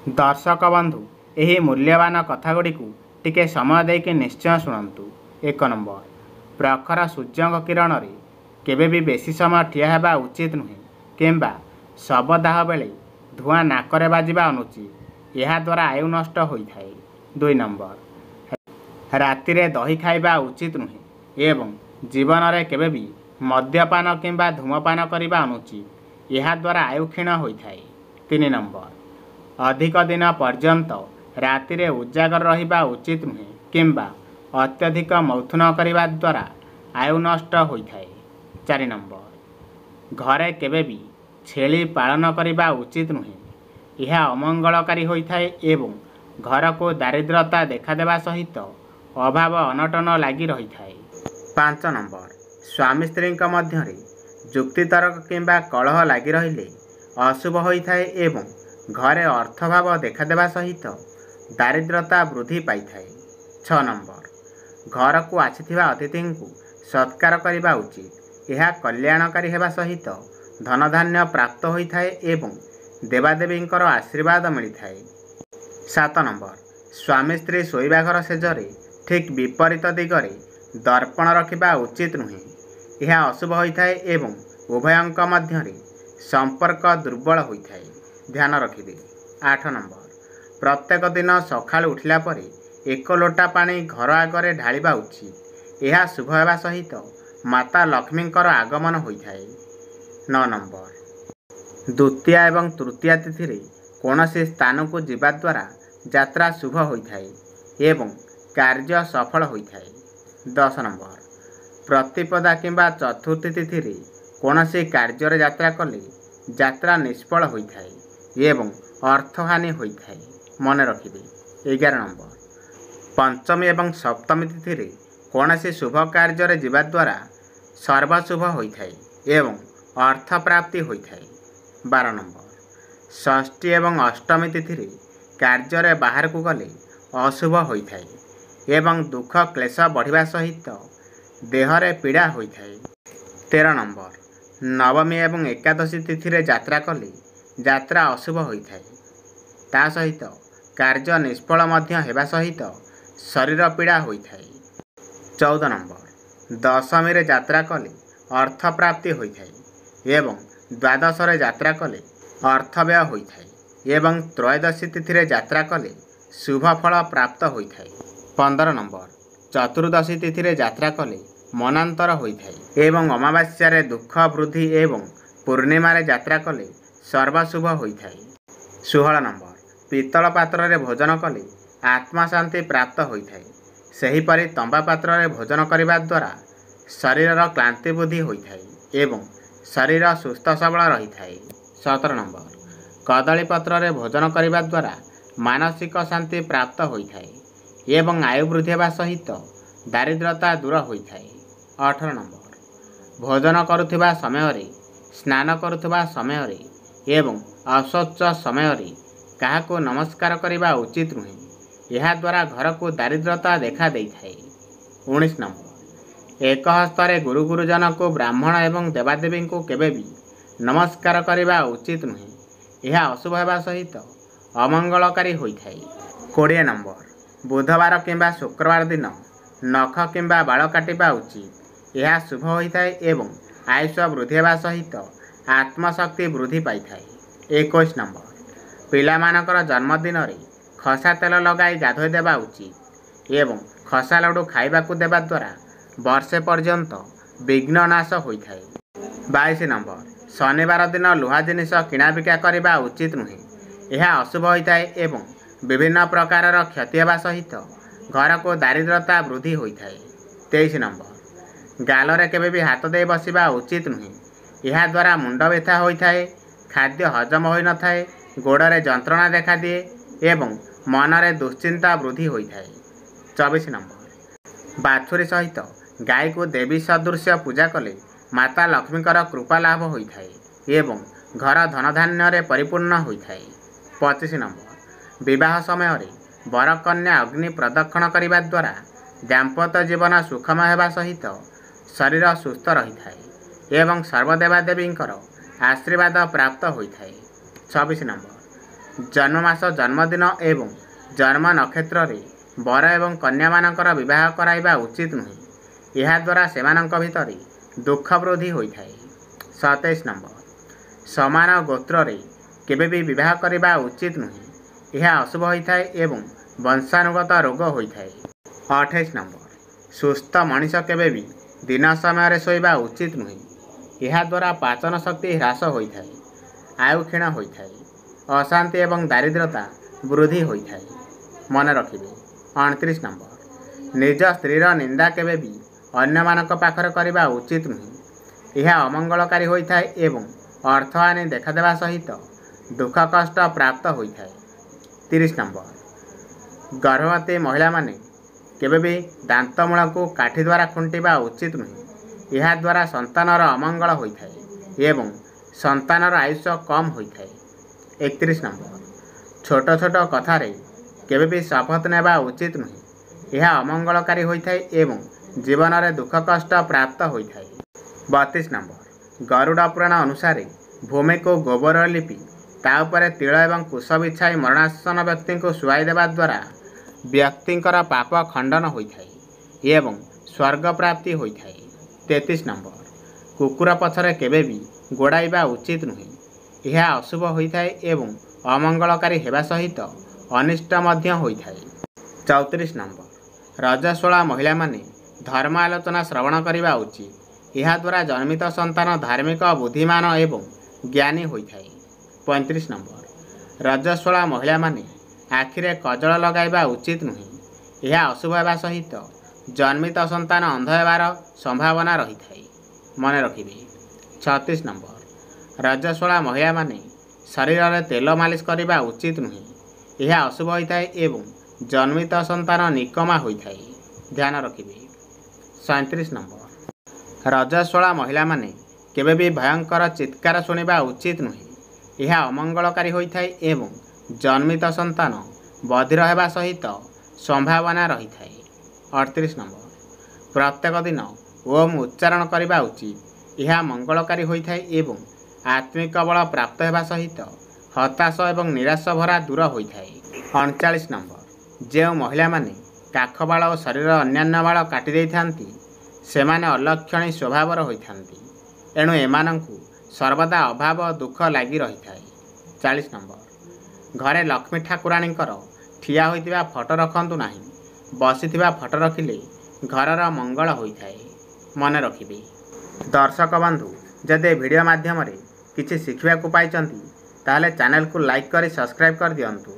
दर्शक बंधु यही मूल्यवान कथागुड़िक टिके समय देके निश्चय शुणु। 1 नंबर, प्रखर सूर्य किरण रे केबे भी बेसी समय ठिया हेबा उचित नुहे किंबा शवदाह बेले धुआं नाकरे बाजिबा अनुचित, यह द्वारा आयु नष्ट होता है। 2 नंबर, राति रे दही खाइबा उचित नुहे एवं जीवन रे केबे भी मद्यपान किंबा धूमपान करने अनुचित, यह द्वारा आयु क्षीण होता है। 3 नंबर, अधिक दिन पर्यंत राति रे उजागर रहिबा उचित नुहे किंबा अत्यधिक मौथुन करने द्वारा आयु नष्ट होता है। 4 नंबर, घरे केबे भी छेली पालन करने उचित नुहे, यह अमंगलकारी होता है एवं घर को दारिद्रता देखादेवा सहित अभाव अनटन लगी रही है। 5 नंबर, स्वामी स्त्री मध्य जुक्तितर्क किंबा कलह लगी रहिले अशुभ होता है एवं घरे अर्थभाव देखादेवा सहित दारिद्रता वृद्धि पाई थाए। 6 नंबर, घर को आसीथिबा अतिथि को सत्कार करने उचित, यह कल्याणकारी हेबा सहित धनधान्य प्राप्त होता है एवं देवादेवींकर आशीर्वाद मिलता है। 7 नंबर, स्वामी स्त्री शोइबा घर सेजरे ठीक विपरीत दिगरे दर्पण रखिबा उचित नुहे, यह अशुभ होता है एवं उभयंक मध्य संपर्क दुर्बल होता है, ध्यान रखिबे। 8 नंबर, प्रत्येक दिन सकाळु उठिला परे 1 लोटा पानी घर आगरे ढालिबा उचित, यह शुभ हेबा सहित माता लक्ष्मींकर आगमन होता है। 9 नंबर, द्वितीया एवं तृतीया तिथि रे कौनसी स्थान को जीवा द्वारा यात्रा शुभ होता है एवं कार्य सफल होता है। 10 नंबर, प्रतिपदा किंबा चतुर्थी तिथि रे कौनसी कार्य यात्रा कले यात्रा निष्फल होता है एवं अर्थहानि होता है, मन रखिबे। 11 नंबर, पंचमी एवं सप्तमी तिथि रे कौनसी शुभ कार्य जीवा द्वारा सर्वशुभ होता है एवं अर्थ प्राप्ति होता है। 12 नंबर, षष्ठी एवं अष्टमी तिथि रे कार्य बाहर को गले अशुभ होता है एवं दुख क्लेश बढ़िया सहित देहरे पीड़ा होता है। 13 नंबर, नवमी एवं एकादशी तिथि रे यात्रा कले यात्रा अशुभ होता है, ता सहित कार्य निष्फल मध्य हेबा सहित शरीर पीड़ा होता है। 14 नंबर, दशमी रे यात्रा कले अर्थ प्राप्ति होता है एवं द्वादश रे यात्रा कले अर्थ व्यय होता है एवं त्रयोदशी तिथि रे यात्रा कले शुभ फल प्राप्त होता है। 15 नंबर, चतुर्दशी तिथि रे यात्रा कले मनांतर होता है एवं अमावास्या रे दुख वृद्धि एवं पूर्णिमा रे यात्रा कले सर्वशुभ होता है। 16 नंबर, पितल पात्र रे भोजन कले आत्मा शांति प्राप्त होता है, सेहीपरि तंबा पात्र रे भोजन करने द्वारा शरीर क्लांति बुद्धि होता है एवं शरीर सुस्थ सबल रही है। 17 नंबर, कदली पत्र रे भोजन करने द्वारा मानसिक शांति प्राप्त होता है एवं आयु वृद्धि होगा सहित दारिद्रता दूर होता है। 18 नंबर, भोजन करुवा समय स्नान करुवा समय एवं अशौच समय क्या नमस्कार करने उचित नुहे, यह द्वारा घर को दारिद्रता देखा देता है। 19 नंबर, एक हस्ते गुरु गुरुजन को ब्राह्मण एवं देवादेवी को केबे भी नमस्कार करने उचित नुहे, यह अशुभ होगा सहित अमंगलकारी होता है। 20 नंबर, बुधवार किंबा शुक्रवार दिन नख किंबा बाल काटिबा उचित, यह शुभ होता है एवं आयुष वृद्धि होगा सहित आत्मशक्ति वृद्धि पाई थाए। 21 नंबर, पिलामानकर जन्मदिन रे खसा तेल लगाई गाधोई देवा उचित एवं खसा लड्डू खाइबा को देवा द्वारा वर्षे पर्यंत विघ्न नाश होता है। 22 नंबर, शनिवार दिन लुहा जिनिस किଣା बिका करने उचित नुहे, यह अशुभ होता है एवं विभिन्न प्रकार क्षति होगा सहित घर को दारिद्रता वृद्धि होता है। 23 नंबर, गालरे केबे भी हाथ दे बसिबा उचित नुहे, यह द्वारा मुंड व्यथा होता है, खाद्य हजम हो न थाए, गोड़े जंत्रणा देखा दिए एवं मनरे दुश्चिंता वृद्धि होता है। 24 नंबर, बाछुरी सहित गाय को देवी सदृश पूजा कले माता लक्ष्मीकर कृपा लाभ होता है एवं घर धनधान्य परिपूर्ण होता है। 25 नंबर, विवाह समय वर कन्या अग्नि प्रदक्षिण करने द्वारा दाम्पत्य जीवन सुखमय होगा सहित शरीर सुस्थ रही है एवं सर्वदेवादेवींकर आशीर्वाद प्राप्त होता है। 26 नंबर, जन्ममास जन्मदिन एवं जन्म नक्षत्र वर एवं कन्या मानकर विवाह कराइबा उचित नुहे। यह द्वारा सेमानंक भितरे दुख वृद्धि होता है। 27 नंबर समान गोत्र रे केबे भी विवाह करने उचित नुहे। यह अशुभ होता है एवं वंशानुगत रोग होता है। 28 नंबर सुस्थ मनीष केबे भी दिन समय शोवा उचित नुहे। यह द्वारा पाचन शक्ति ह्रास होता है, आयु क्षीण होता है, अशांति एवं दारिद्रता वृद्धि होता है। मन रखिबे। 29 नंबर निज स्त्रीर निंदा केबे भी अन्य मानक पाखरे करबा उचित नुहे। यह अमंगलकारी होता है एवं अर्थ हानि देखादेवा सहित दुख कष्ट प्राप्त होता है। 30 नंबर गर्भवती महिला माने केबे भी दांतमूल को काठी द्वारा खुंटिबा उचित नुहे। यह द्वारा संतानर अमंगल होता है एवं संतानर आयुष्य कम होता है। 31 नंबर छोट छोट कथारे केबे भी शपथ नेबा उचित नुहे। यह अमंगलकारी होता है एवं जीवन में दुख कष्ट प्राप्त होता है। 32 नंबर गरुड़ पुराण अनुसार भूमि को गोबर लिपि ताऊपर तिल एवं कुश बिछाई मरणासन व्यक्ति को शुआई देवा द्वारा व्यक्तिंकर पाप खंडन होता है एवं स्वर्ग प्राप्ति होता है। 33 नंबर कुकुर पछरे केबे भी गोड़ाइबा उचित नुहे। यह अशुभ होता है एवं अमंगलकारी हेबा सहित अनिष्ट मध्य होता है। 34 नंबर रजस्वला महिला माने धर्म आलोचना श्रवण करने उचित। यह द्वारा जन्मित संतान धार्मिक बुद्धिमान एवं ज्ञानी होता है। 35 नंबर रजस्वला महिला माने आखिरे कजल लगाइबा उचित नुहे। यह अशुभ हेबा सहित जन्मित संतान अंध हेबार संभावना रही है। मन रखिबे। 36 नंबर रजस्वला महिला माने शरीर में तेल मालिश करने उचित नुहे। यह अशुभ होता है एवं जन्मित संतान निकमा होता है। ध्यान रखिबे। 37 नंबर रजस्वला महिला माने केबे भी भयंकर चित्कार शुणा उचित नुहे। यह अमंगलकारी होता है एवं जन्मित संतान बधिर हेबा सहित संभावना रही है। 38 नंबर प्रत्येक दिन ओम उच्चारण करने उचित। यह मंगलकारी होता है एवं आत्मिक बल प्राप्त हेबा सहित हताश एवं निराश भरा दूर होता है। 39 नंबर जो महिला माने काख बाल और शरीर अन्यान्य बाल काटी देई थांती सेमाने अलक्षणी स्वभावर होइथांती। एणु एमानंकु सर्वदा अभाव और दुख लगी रही है। 40 नंबर घरे लक्ष्मी ठाकुराणींकर ठिया होइतिबा फोटो रखंतु नाही। बसिथिबा फोटो रखिले घरर मंगल होता है। मन रखिबे। दर्शक बंधु जदि वीडियो माध्यम किसी शिखिबा को पाइचंती ताहले चैनल को लाइक करी सब्सक्राइब कर दियंतु।